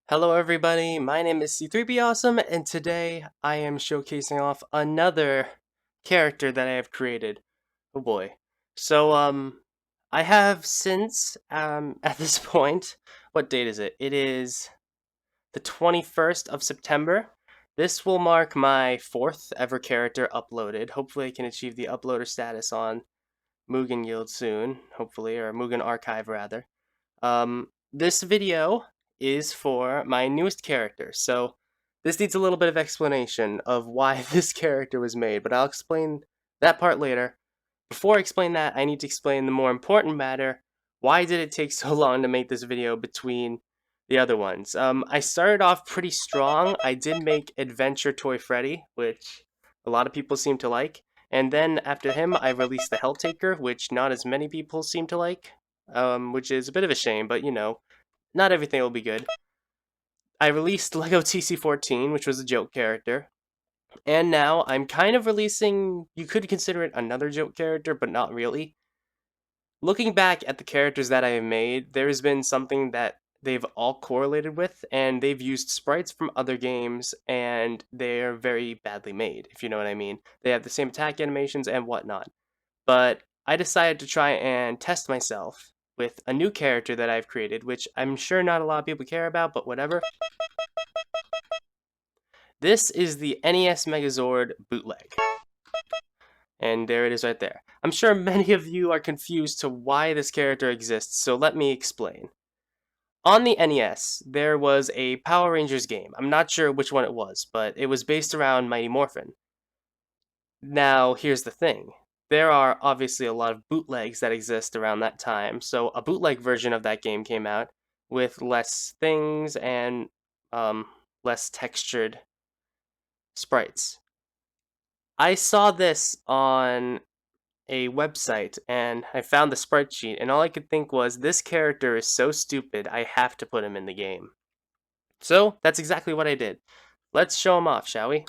Hello everybody, my name is C3B Awesome, and today I am showcasing off another character that I have created. Oh boy. I have since, at this point, what date is it? It is the 21st of September. This will mark my fourth ever character uploaded. Hopefully I can achieve the uploader status on MUGEN Guild soon, hopefully, or MUGEN Archive rather. This video is for my newest character, so this needs a little bit of explanation of why this character was made, but I'll explain that part later. Before I explain that, I need to explain the more important matter. Why did it take so long to make this video between the other ones? I started off pretty strong. I did make Adventure Toy Freddy, which a lot of people seem to like. And then after him, I released the Helltaker, which not as many people seem to like, which is a bit of a shame, but not everything will be good. I released Lego TC-14, which was a joke character, and now I'm kind of releasing, you could consider it another joke character, but not really. Looking back at the characters that I have made, there has been something that they've all correlated with, and they've used sprites from other games, and they're very badly made, if you know what I mean. They have the same attack animations and whatnot. But I decided to try and test myself with a new character that I've created, which I'm sure not a lot of people care about, but whatever. This is the NES Megazord bootleg. And there it is right there. I'm sure many of you are confused to why this character exists, so let me explain. On the NES, there was a Power Rangers game. I'm not sure which one it was, but it was based around Mighty Morphin. Now, here's the thing. There are obviously a lot of bootlegs that exist around that time, so a bootleg version of that game came out with less things and less textured sprites. I saw this on a website and I found the sprite sheet, and all I could think was, this character is so stupid, I have to put him in the game. So that's exactly what I did. Let's show him off, shall we?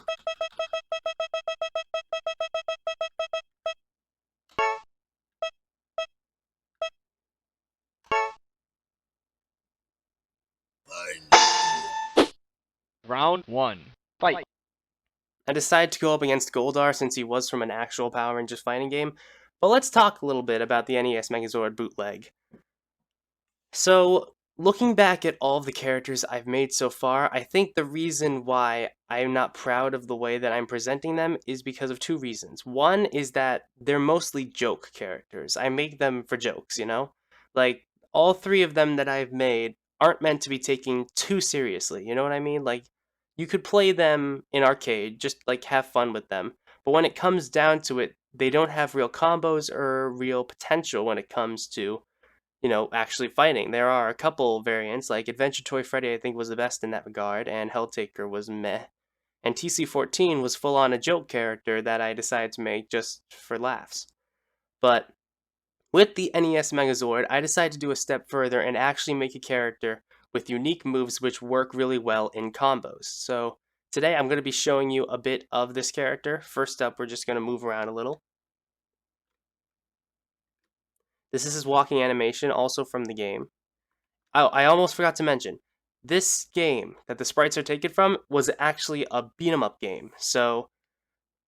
Round 1. Fight. I decided to go up against Goldar since he was from an actual Power Rangers fighting game, but let's talk a little bit about the NES Megazord bootleg. So, looking back at all of the characters I've made so far, I think the reason why I'm not proud of the way that I'm presenting them is because of two reasons. One is that they're mostly joke characters. I make them for jokes, you know? Like, all three of them that I've made aren't meant to be taken too seriously, you know what I mean? Like, you could play them in arcade, just like have fun with them. But when it comes down to it, they don't have real combos or real potential when it comes to actually fighting. There are a couple variants, like Adventure Toy Freddy I think was the best in that regard, and Helltaker was meh. And TC-14 was full on a joke character that I decided to make just for laughs. But with the NES Megazord, I decided to do a step further and actually make a character with unique moves which work really well in combos. So today I'm going to be showing you a bit of this character. First up, we're just going to move around a little. This is his walking animation, also from the game. Oh, I almost forgot to mention, this game that the sprites are taken from was actually a beat 'em up game. So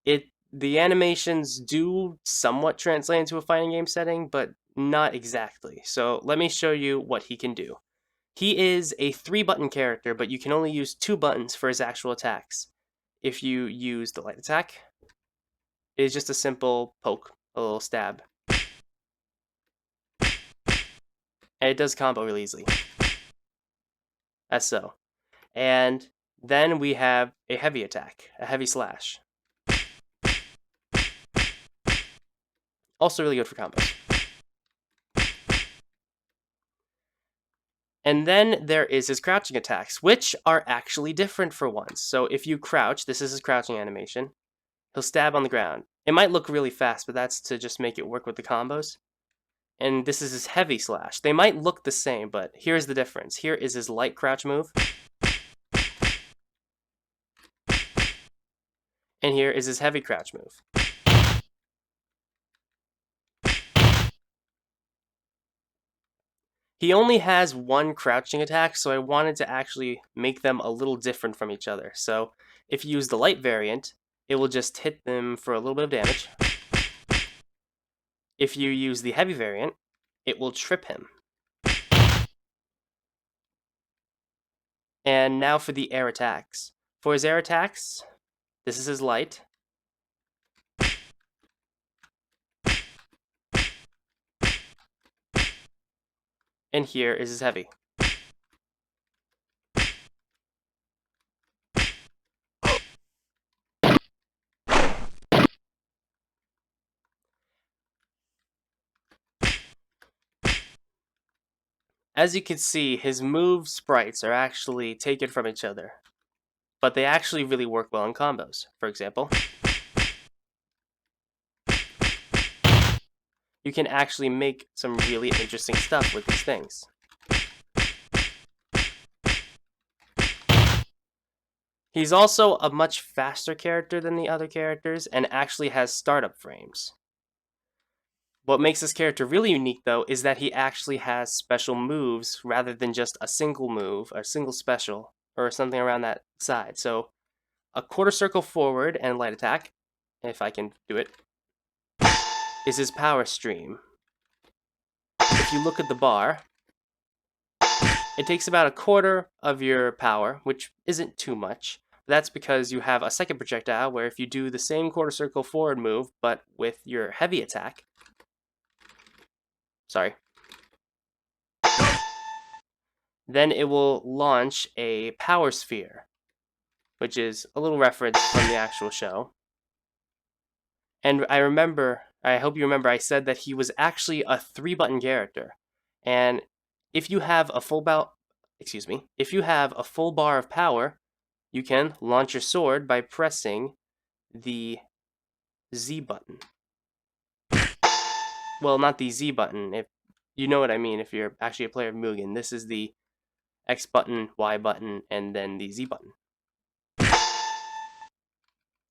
the animations do somewhat translate into a fighting game setting, but not exactly. So let me show you what he can do. He is a 3-button character, but you can only use 2 buttons for his actual attacks. If you use the light attack, it is just a simple poke, a little stab. And it does combo really easily. As so. And then we have a heavy attack, a heavy slash. Also really good for combos. And then there is his crouching attacks, which are actually different for once. So if you crouch, this is his crouching animation, he'll stab on the ground. It might look really fast, but that's to just make it work with the combos. And this is his heavy slash. They might look the same, but here's the difference. Here is his light crouch move. And here is his heavy crouch move. He only has one crouching attack, so I wanted to actually make them a little different from each other. So if you use the light variant, it will just hit them for a little bit of damage. If you use the heavy variant, it will trip him. And now for the air attacks. For his air attacks, this is his light. And here is his heavy. As you can see, his move sprites are actually taken from each other, but they actually really work well in combos. For example, you can actually make some really interesting stuff with these things. He's also a much faster character than the other characters and actually has startup frames. What makes this character really unique, though, is that he actually has special moves rather than just a single move, or a single special, or something around that side. So, a quarter circle forward and light attack, if I can do it, is his power stream. If you look at the bar, it takes about a quarter of your power, which isn't too much. That's because you have a second projectile where if you do the same quarter circle forward move, but with your heavy attack, then it will launch a power sphere, which is a little reference from the actual show. And I hope you remember, I said that he was actually a 3-button character. And if you have a if you have a full bar of power, you can launch your sword by pressing the Z button. Well, not the Z button, if you know what I mean, if you're actually a player of Mugen. This is the X button, Y button, and then the Z button.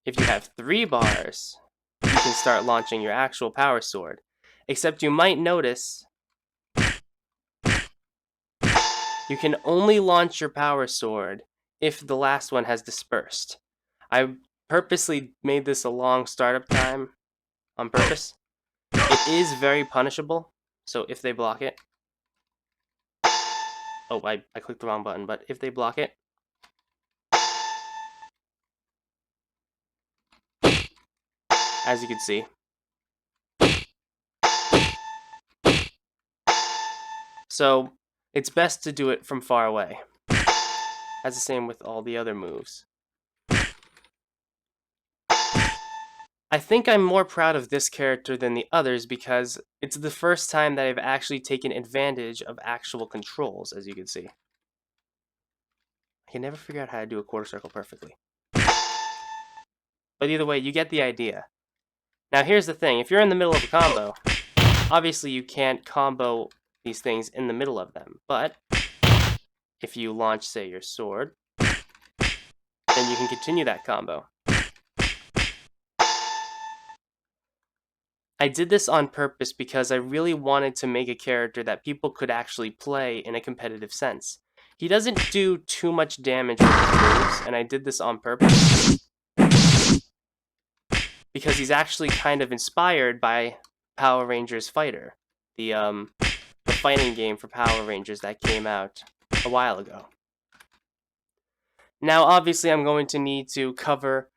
If you have 3 bars, you can start launching your actual power sword. Except you might notice you can only launch your power sword if the last one has dispersed. I purposely made this a long startup time on purpose. It is very punishable, so if they block it... Oh, I clicked the wrong button, but if they block it... As you can see, so it's best to do it from far away. As the same with all the other moves. I think I'm more proud of this character than the others because it's the first time that I've actually taken advantage of actual controls, as you can see. I can never figure out how to do a quarter circle perfectly. But either way, you get the idea. Now here's the thing, if you're in the middle of a combo, obviously you can't combo these things in the middle of them, but if you launch, say, your sword, then you can continue that combo. I did this on purpose because I really wanted to make a character that people could actually play in a competitive sense. He doesn't do too much damage with his moves, and I did this on purpose because he's actually kind of inspired by Power Rangers Fighter, the fighting game for Power Rangers that came out a while ago. Now, obviously, I'm going to need to cover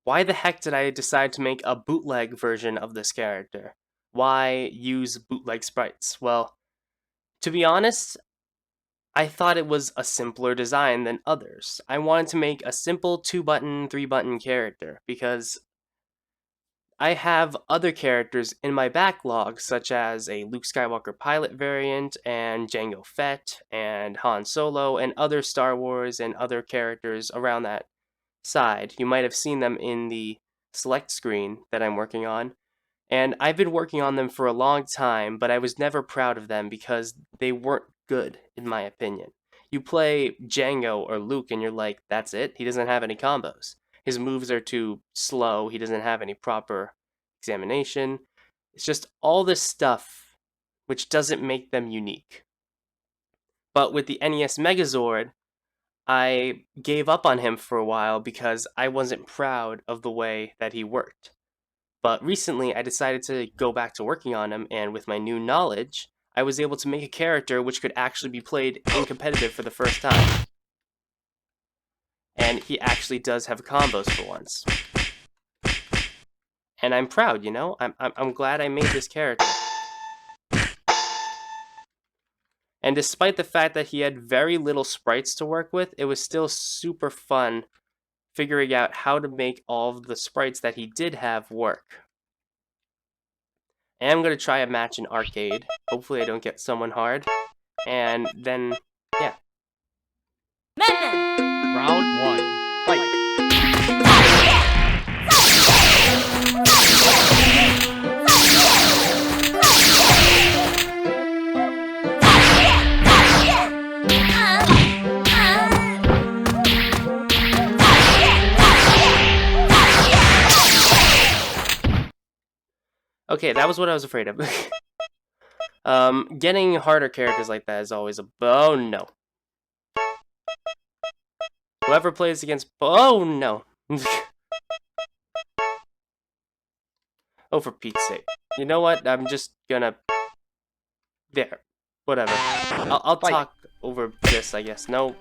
why the heck did I decide to make a bootleg version of this character? Why use bootleg sprites? Well, to be honest, I thought it was a simpler design than others. I wanted to make a simple 2-button, 3-button character because I have other characters in my backlog, such as a Luke Skywalker pilot variant, and Jango Fett, and Han Solo, and other Star Wars and other characters around that side. You might have seen them in the select screen that I'm working on. And I've been working on them for a long time, but I was never proud of them because they weren't good, in my opinion. You play Django or Luke and you're like, that's it? He doesn't have any combos. His moves are too slow. He doesn't have any proper examination. It's just all this stuff which doesn't make them unique. But with the NES Megazord, I gave up on him for a while because I wasn't proud of the way that he worked. But recently, I decided to go back to working on him, and with my new knowledge, I was able to make a character which could actually be played in competitive for the first time. And he actually does have combos for once. And I'm proud, you know? I'm glad I made this character. And despite the fact that he had very little sprites to work with, it was still super fun figuring out how to make all of the sprites that he did have work. And I'm going to try a match in arcade. Hopefully I don't get someone hard. And then, yeah. Round 1. Fight! Okay, that was what I was afraid of. Getting harder characters like that is always a... Oh, no. Whoever plays against... Oh, no. Oh, for Pete's sake. You know what? I'm just gonna... There. Whatever. I'll Fight. talk over this, I guess. No.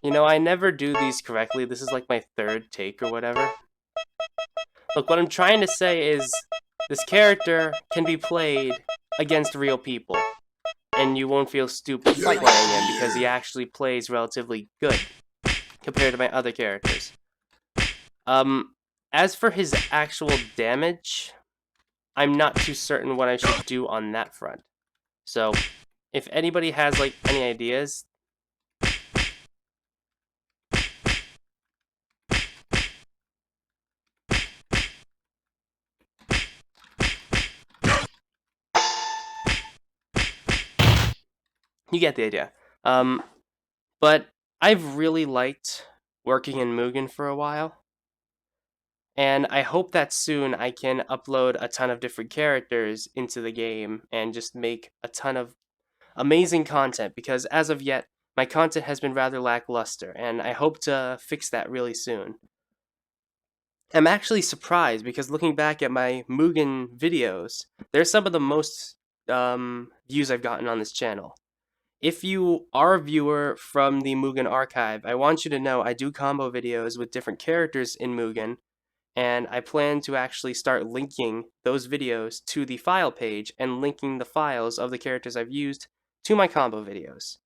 You know, I never do these correctly. This is like my third take or whatever. Look, what I'm trying to say is this character can be played against real people. And you won't feel stupid playing him because he actually plays relatively good compared to my other characters. As for his actual damage, I'm not too certain what I should do on that front. So, if anybody has, like, any ideas... You get the idea. But I've really liked working in Mugen for a while. And I hope that soon I can upload a ton of different characters into the game and just make a ton of amazing content, because as of yet, my content has been rather lackluster, and I hope to fix that really soon. I'm actually surprised because looking back at my Mugen videos, they're some of the most views I've gotten on this channel. If you are a viewer from the Mugen archive, I want you to know I do combo videos with different characters in Mugen, and I plan to actually start linking those videos to the file page and linking the files of the characters I've used to my combo videos.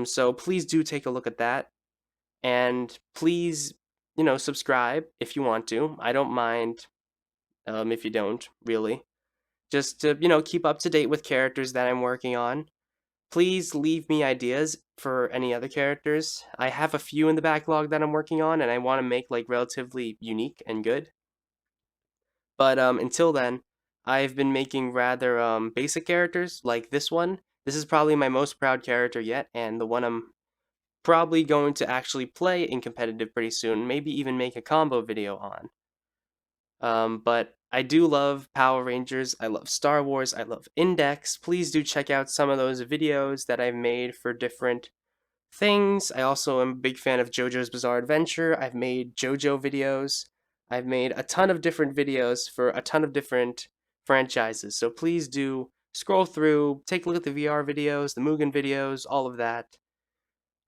So please do take a look at that, and please, subscribe if you want to. I don't mind if you don't, really. Just to, keep up to date with characters that I'm working on. Please leave me ideas for any other characters. I have a few in the backlog that I'm working on, and I want to make, like, relatively unique and good. But until then, I've been making rather basic characters, like this one. This is probably my most proud character yet, and the one I'm probably going to actually play in competitive pretty soon, maybe even make a combo video on. But I do love Power Rangers, I love Star Wars, I love Index. Please do check out some of those videos that I've made for different things. I also am a big fan of JoJo's Bizarre Adventure. I've made JoJo videos. I've made a ton of different videos for a ton of different franchises. So please do scroll through, take a look at the VR videos, the Mugen videos, all of that.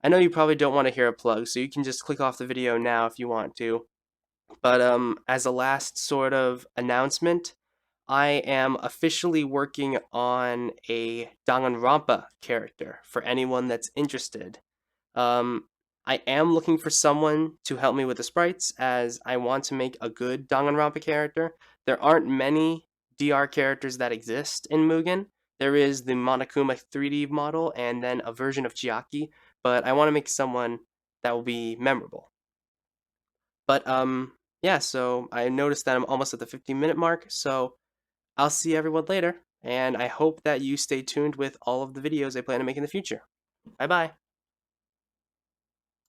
I know you probably don't want to hear a plug, so you can just click off the video now if you want to. But as a last sort of announcement, I am officially working on a Danganronpa character for anyone that's interested. I am looking for someone to help me with the sprites, as I want to make a good Danganronpa character. There aren't many DR characters that exist in Mugen. There is the Monokuma 3D model and then a version of Chiaki, but I want to make someone that will be memorable. But yeah, so I noticed that I'm almost at the 15-minute mark, so I'll see everyone later, and I hope that you stay tuned with all of the videos I plan to make in the future. Bye-bye.